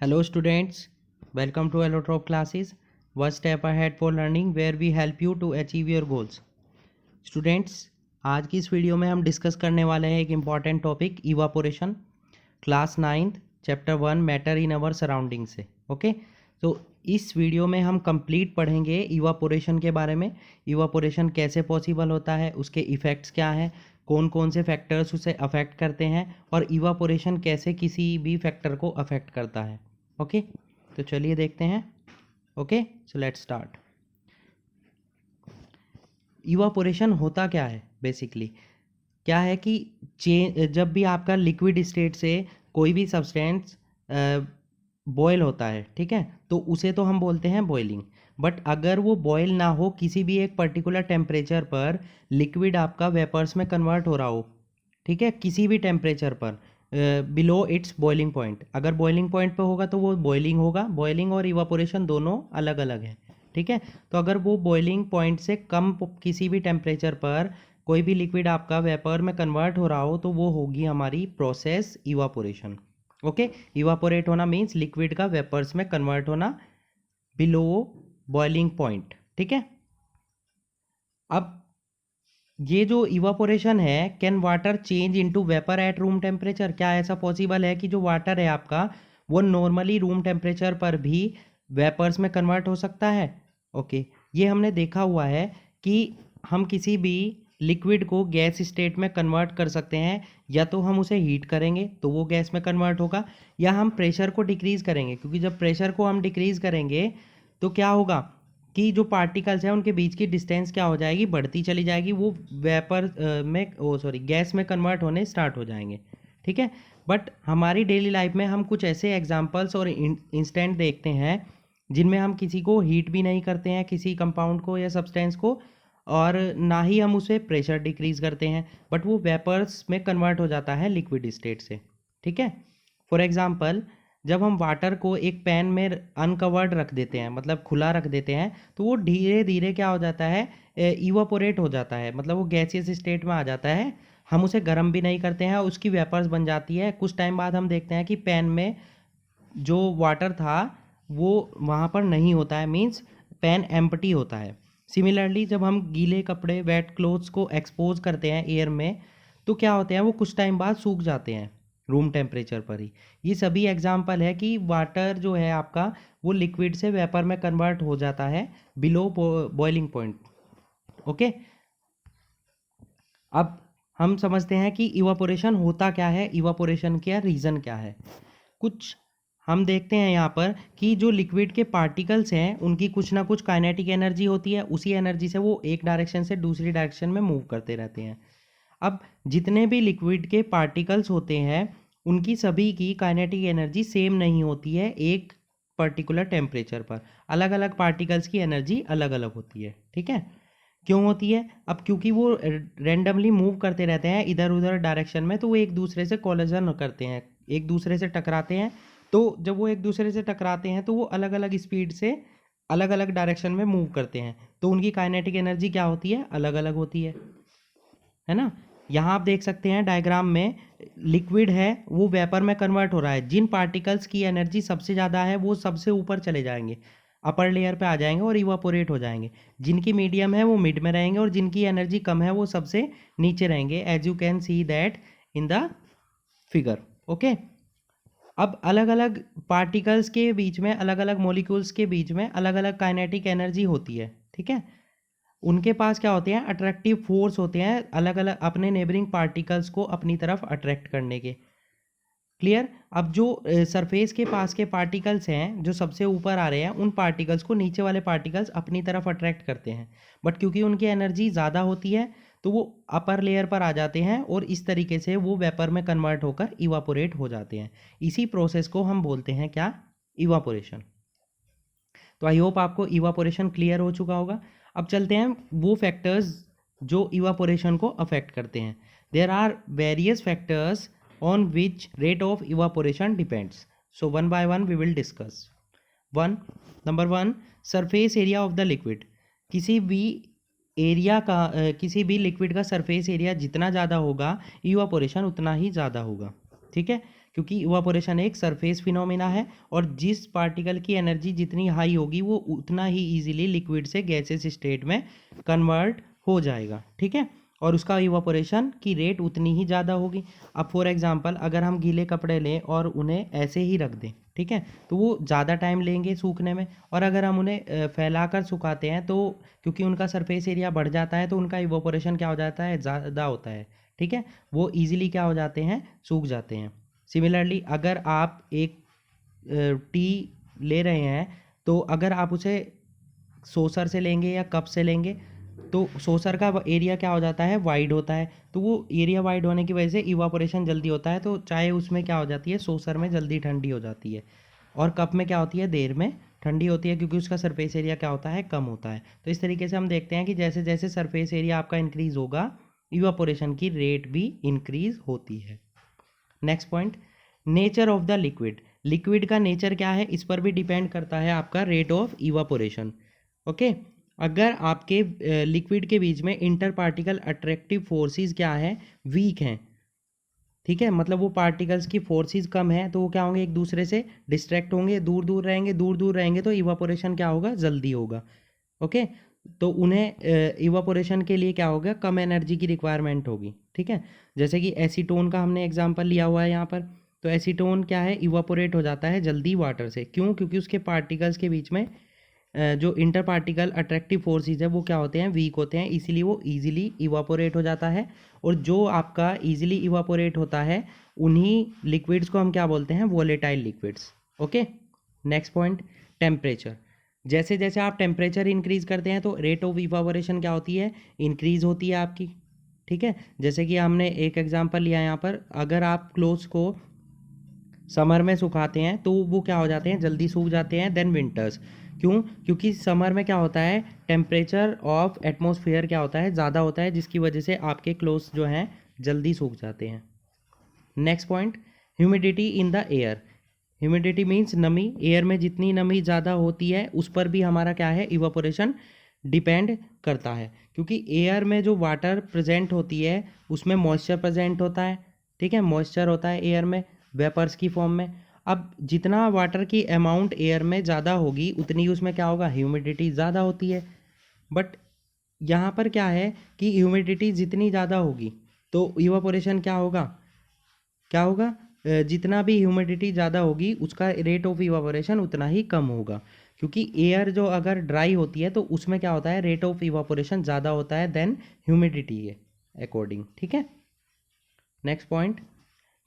Hello students, welcome to Allotrop classes. One step ahead for learning where we help you to achieve your goals. Students, आज की इस video में हम discuss करने वाले हैं एक important topic evaporation, class 9th chapter 1 matter in our surrounding से। ओके, तो इस वीडियो में हम कंप्लीट पढ़ेंगे इवापोरेशन के बारे में। इवापोरेशन कैसे पॉसिबल होता है, उसके इफ़ेक्ट्स क्या हैं, कौन कौन से फैक्टर्स उसे अफेक्ट करते हैं और इवापोरेशन कैसे किसी भी फैक्टर को अफेक्ट करता है। ओके, तो चलिए देखते हैं। Okay, so let's start. Evaporation होता क्या है बेसिकली? क्या है कि जब भी आपका लिक्विड स्टेट से कोई भी सब्सटेंस बॉयल होता है, ठीक है, तो उसे तो हम बोलते हैं बॉइलिंग। बट अगर वो बॉयल ना हो, किसी भी एक पर्टिकुलर टेम्परेचर पर लिक्विड आपका वेपर्स में कन्वर्ट हो रहा हो, ठीक है, किसी भी टेम्परेचर पर बिलो इट्स बॉइलिंग पॉइंट, अगर बॉइलिंग पॉइंट पे होगा तो वो बॉइलिंग होगा। बॉइलिंग और इवापोरेशन दोनों अलग अलग हैं, ठीक है। तो अगर वो बॉइलिंग पॉइंट से कम किसी भी टेम्परेचर पर कोई भी लिक्विड आपका वेपर में कन्वर्ट हो रहा हो तो वो होगी हमारी प्रोसेस इवापोरेशन। ओके, इवापोरेट होना मीन्स लिक्विड का वेपर्स में कन्वर्ट होना बिलो बॉइलिंग पॉइंट, ठीक है। अब ये जो इवापोरेशन है, can water change into vapour at room temperature? क्या ऐसा पॉसिबल है कि जो वाटर है आपका वो नॉर्मली रूम टेम्परेचर पर भी वेपर्स में कन्वर्ट हो सकता है? ओके, ये हमने देखा हुआ है कि हम किसी भी लिक्विड को गैस स्टेट में कन्वर्ट कर सकते हैं। या तो हम उसे हीट करेंगे तो वो गैस में कन्वर्ट होगा, या हम प्रेशर को डिक्रीज़ करेंगे, क्योंकि जब प्रेशर को हम डिक्रीज़ करेंगे तो क्या होगा कि जो पार्टिकल्स हैं उनके बीच की डिस्टेंस क्या हो जाएगी, बढ़ती चली जाएगी, वो वेपर गैस में कन्वर्ट होने स्टार्ट हो जाएंगे, ठीक है। बट हमारी डेली लाइफ में हम कुछ ऐसे एग्जांपल्स और इंस्टेंट देखते हैं जिनमें हम किसी को हीट भी नहीं करते हैं, किसी कंपाउंड को या सब्सटेंस को, और ना ही हम उसे प्रेशर डिक्रीज़ करते हैं, बट वो वेपर्स में कन्वर्ट हो जाता है लिक्विड स्टेट से, ठीक है। फॉर एग्ज़ाम्पल, जब हम वाटर को एक पैन में अनकवर्ड रख देते हैं, मतलब खुला रख देते हैं, तो वो धीरे धीरे क्या हो जाता है, इवापोरेट हो जाता है, मतलब वो गैसियस स्टेट में आ जाता है। हम उसे गर्म भी नहीं करते हैं, उसकी वेपर्स बन जाती है। कुछ टाइम बाद हम देखते हैं कि पैन में जो वाटर था वो वहाँ पर नहीं होता है, मीन्स पैन एम्प्टी होता है। सिमिलरली, जब हम गीले कपड़े वेट क्लोथ्स को एक्सपोज करते हैं एयर में, तो क्या होते हैं, वो कुछ टाइम बाद सूख जाते हैं रूम टेम्परेचर पर ही। ये सभी एग्जांपल है कि वाटर जो है आपका वो लिक्विड से वेपर में कन्वर्ट हो जाता है बिलो बॉइलिंग पॉइंट। ओके, अब हम समझते हैं कि इवापोरेशन होता क्या है, इवापोरेशन का रीज़न क्या है। कुछ हम देखते हैं यहाँ पर कि जो लिक्विड के पार्टिकल्स हैं उनकी कुछ ना कुछ काइनेटिक एनर्जी होती है, उसी एनर्जी से वो एक डायरेक्शन से दूसरी डायरेक्शन में मूव करते रहते हैं। अब जितने भी लिक्विड के पार्टिकल्स होते हैं उनकी सभी की काइनेटिक एनर्जी सेम नहीं होती है। एक पर्टिकुलर टेम्परेचर पर अलग अलग पार्टिकल्स की एनर्जी अलग अलग होती है, ठीक है। क्यों होती है? अब क्योंकि वो रेंडमली मूव करते रहते हैं इधर उधर डायरेक्शन में, तो वो एक दूसरे से कोलिजन करते हैं, एक दूसरे से टकराते हैं। तो जब वो एक दूसरे से टकराते हैं तो वो अलग अलग स्पीड से अलग अलग डायरेक्शन में मूव करते हैं, तो उनकी काइनेटिक एनर्जी क्या होती है, अलग अलग होती है ना। यहाँ आप देख सकते हैं डायग्राम में, लिक्विड है वो वेपर में कन्वर्ट हो रहा है। जिन पार्टिकल्स की एनर्जी सबसे ज़्यादा है वो सबसे ऊपर चले जाएंगे, अपर लेयर पे आ जाएंगे और इवापोरेट हो जाएंगे। जिनकी मीडियम है वो मिड में रहेंगे और जिनकी एनर्जी कम है वो सबसे नीचे रहेंगे, as you can see that in the figure. Okay, अब अलग अलग पार्टिकल्स के बीच में, अलग अलग मॉलिक्यूल्स के बीच में अलग अलग काइनेटिक एनर्जी होती है, ठीक है। उनके पास क्या होते हैं, अट्रैक्टिव फोर्स होते हैं अलग अलग अपने नेबरिंग पार्टिकल्स को अपनी तरफ अट्रैक्ट करने के। क्लियर? अब जो सरफेस के पास के पार्टिकल्स हैं जो सबसे ऊपर आ रहे हैं, उन पार्टिकल्स को नीचे वाले पार्टिकल्स अपनी तरफ अट्रैक्ट करते हैं, बट क्योंकि उनकी एनर्जी ज़्यादा होती है तो वो अपर लेयर पर आ जाते हैं और इस तरीके से वो वेपर में कन्वर्ट होकर इवापोरेट हो जाते हैं। इसी प्रोसेस को हम बोलते हैं क्या, इवापोरेशन। तो आई होप आपको इवापोरेशन क्लियर हो चुका होगा। अब चलते हैं वो फैक्टर्स जो इवापोरेशन को अफेक्ट करते हैं। There are various factors on which rate of evaporation depends, so one by one we will discuss. Number one, surface area of the liquid. किसी भी एरिया का किसी भी लिक्विड का सरफेस एरिया जितना ज़्यादा होगा, इवापोरेशन उतना ही ज़्यादा होगा, ठीक है। क्योंकि इवापोरेशन एक सरफेस फिनोमिना है और जिस पार्टिकल की एनर्जी जितनी हाई होगी वो उतना ही ईजिली लिक्विड से गैसेस स्टेट में कन्वर्ट हो जाएगा, ठीक है, और उसका इवापोरेशन की रेट उतनी ही ज़्यादा होगी। अब फॉर एग्जांपल अगर हम गीले कपड़े लें और उन्हें ऐसे ही रख दें, ठीक है, तो वो ज़्यादा टाइम लेंगे सूखने में, और अगर हम उन्हें फैलाकर सुखाते हैं तो क्योंकि उनका सरफेस एरिया बढ़ जाता है तो उनका इवापोरेशन क्या हो जाता है, ज़्यादा होता है, ठीक है, वो ईजिली क्या हो जाते हैं, सूख जाते हैं। सिमिलरली अगर आप एक टी ले रहे हैं तो अगर आप उसे सोसर से लेंगे या कप से लेंगे तो सोसर का एरिया क्या हो जाता है, वाइड होता है, तो वो एरिया वाइड होने की वजह से इवापोरेशन जल्दी होता है, तो चाय उसमें क्या हो जाती है, सोसर में जल्दी ठंडी हो जाती है, और कप में क्या होती है, देर में ठंडी होती है क्योंकि उसका सरफेस एरिया क्या होता है, कम होता है। तो इस तरीके से हम देखते हैं कि जैसे जैसे सरफेस एरिया आपका इंक्रीज़ होगा इवापोरेशन की रेट भी इंक्रीज़ होती है। Next point, nature of the liquid. Liquid का नेचर क्या है, इस पर भी डिपेंड करता है आपका रेट ऑफ इवापोरेशन। ओके, अगर आपके लिक्विड के बीच में इंटर पार्टिकल अट्रैक्टिव फोर्सेस क्या है, वीक हैं, ठीक है, मतलब वो पार्टिकल्स की फोर्सेस कम है तो वो क्या होंगे, एक दूसरे से डिस्ट्रैक्ट होंगे, दूर दूर रहेंगे, दूर दूर रहेंगे तो इवापोरेशन क्या होगा, जल्दी होगा। ओके, तो उन्हें इवापोरेशन के लिए क्या होगा, कम एनर्जी की रिक्वायरमेंट होगी, ठीक है। जैसे कि एसीटोन का हमने एग्जांपल लिया हुआ है यहाँ पर, तो एसीटोन क्या है, इवापोरेट हो जाता है जल्दी वाटर से, क्यों, क्योंकि उसके पार्टिकल्स के बीच में जो इंटर पार्टिकल अट्रैक्टिव फोर्सेस है वो क्या होते हैं, वीक होते हैं, इसीलिए वो इजीली इवापोरेट हो जाता है। और जो आपका इजीली इवापोरेट होता है उन्हीं लिक्विड्स को हम क्या बोलते हैं, volatile liquids. Okay, next point, temperature. जैसे जैसे आप टेम्परेचर इंक्रीज़ करते हैं तो रेट ऑफ इवापोरेशन क्या होती है, इंक्रीज़ होती है आपकी, ठीक है। जैसे कि हमने एक एग्जांपल लिया यहाँ पर, अगर आप क्लोथ्स को समर में सुखाते हैं तो वो क्या हो जाते हैं, जल्दी सूख जाते हैं देन विंटर्स। क्यों, क्योंकि समर में क्या होता है, टेम्परेचर ऑफ एटमॉस्फेयर क्या होता है, ज़्यादा होता है, जिसकी वजह से आपके क्लोथ्स जो हैं जल्दी सूख जाते हैं। Next point, humidity in the air. Humidity means नमी, एयर में जितनी नमी ज़्यादा होती है उस पर भी हमारा क्या है, इवापोरेशन डिपेंड करता है, क्योंकि एयर में जो वाटर प्रेजेंट होती है उसमें मॉइस्चर प्रेजेंट होता है, ठीक है, मॉइस्चर होता है एयर में वेपर्स की फॉर्म में। अब जितना वाटर की अमाउंट एयर में ज़्यादा होगी उतनी उसमें क्या होगा, ह्यूमिडिटी ज़्यादा होती है। बट यहाँ पर क्या है कि ह्यूमिडिटी जितनी ज़्यादा होगी तो इवापोरेशन क्या होगा, क्या होगा, जितना भी ह्यूमिडिटी ज़्यादा होगी उसका रेट ऑफ इवापोरेशन उतना ही कम होगा, क्योंकि एयर जो अगर ड्राई होती है तो उसमें क्या होता है, रेट ऑफ इवापोरेशन ज़्यादा होता है देन ह्यूमिडिटी के अकॉर्डिंग, ठीक है। Next point,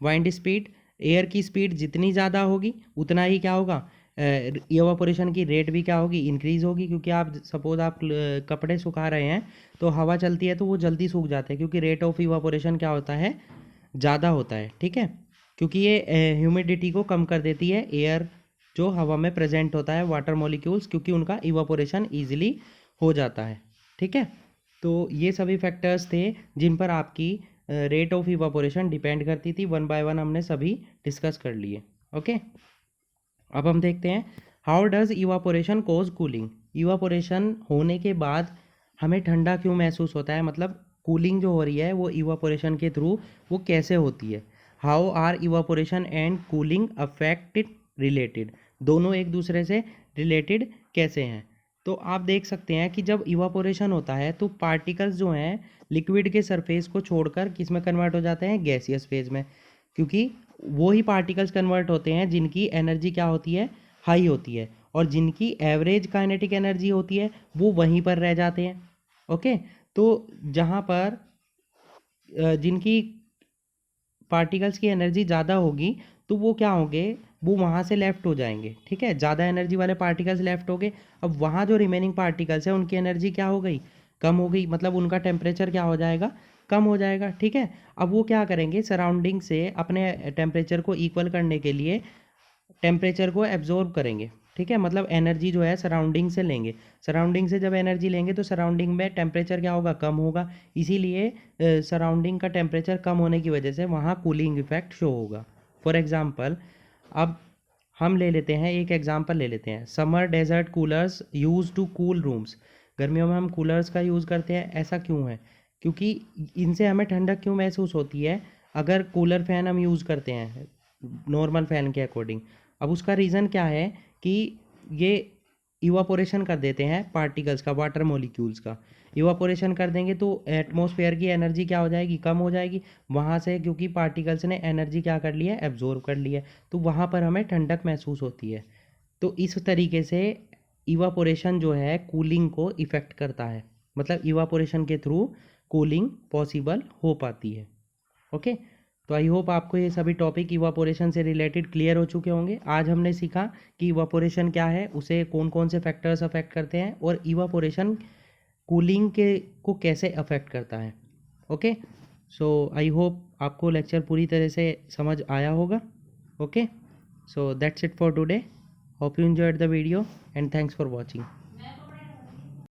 wind speed. Air की स्पीड जितनी ज़्यादा होगी उतना ही क्या होगा, इवापोरेशन की रेट भी क्या होगी, इंक्रीज़ होगी, क्योंकि आप सपोज आप कपड़े सुखा रहे हैं तो हवा चलती है तो वो जल्दी सूख जाते हैं क्योंकि रेट ऑफ इवापोरेशन क्या होता है, ज़्यादा होता है, ठीक है, क्योंकि ये ह्यूमिडिटी को कम कर देती है एयर जो हवा में प्रेजेंट होता है, वाटर मॉलिक्यूल्स, क्योंकि उनका इवापोरेशन ईजिली हो जाता है, ठीक है। तो ये सभी फैक्टर्स थे जिन पर आपकी रेट ऑफ इवापोरेशन डिपेंड करती थी, वन बाय वन हमने सभी डिस्कस कर लिए। ओके, अब हम देखते हैं how does evaporation cause cooling. Evaporation होने के बाद हमें ठंडा क्यों महसूस होता है, मतलब कूलिंग जो हो रही है वो इवापोरेशन के थ्रू वो कैसे होती है। How are evaporation and cooling affected related, दोनों एक दूसरे से रिलेटेड कैसे हैं। तो आप देख सकते हैं कि जब इवापोरेशन होता है तो पार्टिकल्स जो हैं लिक्विड के सरफेस को छोड़कर किस में कन्वर्ट हो जाते हैं, गैसियस फेज में, क्योंकि वो ही पार्टिकल्स कन्वर्ट होते हैं जिनकी एनर्जी क्या होती है, हाई होती है, और जिनकी एवरेज काइनेटिक एनर्जी होती है वो वहीं पर रह जाते हैं। ओके, तो जहाँ पर जिनकी पार्टिकल्स की एनर्जी ज़्यादा होगी तो वो क्या होंगे, वो वहाँ से लेफ्ट हो जाएंगे, ठीक है, ज़्यादा एनर्जी वाले पार्टिकल्स लेफ्ट हो गए। अब वहाँ जो रिमेनिंग पार्टिकल्स हैं उनकी एनर्जी क्या हो गई, कम हो गई, मतलब उनका टेम्परेचर क्या हो जाएगा, कम हो जाएगा, ठीक है। अब वो क्या करेंगे, सराउंडिंग से अपने टेम्परेचर को इक्वल करने के लिए टेम्परेचर को एब्जॉर्ब करेंगे, ठीक है, मतलब एनर्जी जो है सराउंडिंग से लेंगे, सराउंडिंग से जब एनर्जी लेंगे तो सराउंडिंग में टेम्परेचर क्या होगा, कम होगा, इसीलिए सराउंडिंग का टेम्परेचर कम होने की वजह से वहाँ कूलिंग इफेक्ट शो होगा। फॉर एग्जांपल, अब हम ले लेते हैं, एक एग्जांपल ले लेते हैं, summer desert coolers use to cool rooms. गर्मियों में हम कूलर्स का यूज़ करते हैं, ऐसा क्यों है, क्योंकि इनसे हमें ठंडक क्यों महसूस होती है। अगर कूलर फैन हम यूज़ करते हैं नॉर्मल फ़ैन के अकॉर्डिंग। अब उसका रीज़न क्या है कि ये इवापोरेशन कर देते हैं पार्टिकल्स का, वाटर मॉलिक्यूल्स का। इवापोरेशन कर देंगे तो एटमॉस्फेयर की एनर्जी क्या हो जाएगी, कम हो जाएगी वहाँ से, क्योंकि पार्टिकल्स ने एनर्जी क्या कर ली है, एब्जॉर्ब कर ली है। तो वहाँ पर हमें ठंडक महसूस होती है। तो इस तरीके से इवापोरेशन जो है कूलिंग को इफ़ेक्ट करता है, मतलब इवापोरेशन के थ्रू कूलिंग पॉसिबल हो पाती है। ओके, तो आई होप आपको ये सभी टॉपिक इवापोरेशन से रिलेटेड क्लियर हो चुके होंगे। आज हमने सीखा कि इवापोरेशन क्या है, उसे कौन कौन से फैक्टर्स अफेक्ट करते हैं, और इवापोरेशन कूलिंग के को कैसे अफेक्ट करता है। ओके, सो आई होप आपको लेक्चर पूरी तरह से समझ आया होगा। Okay, so that's it for today. Hope you enjoyed the video and thanks for watching.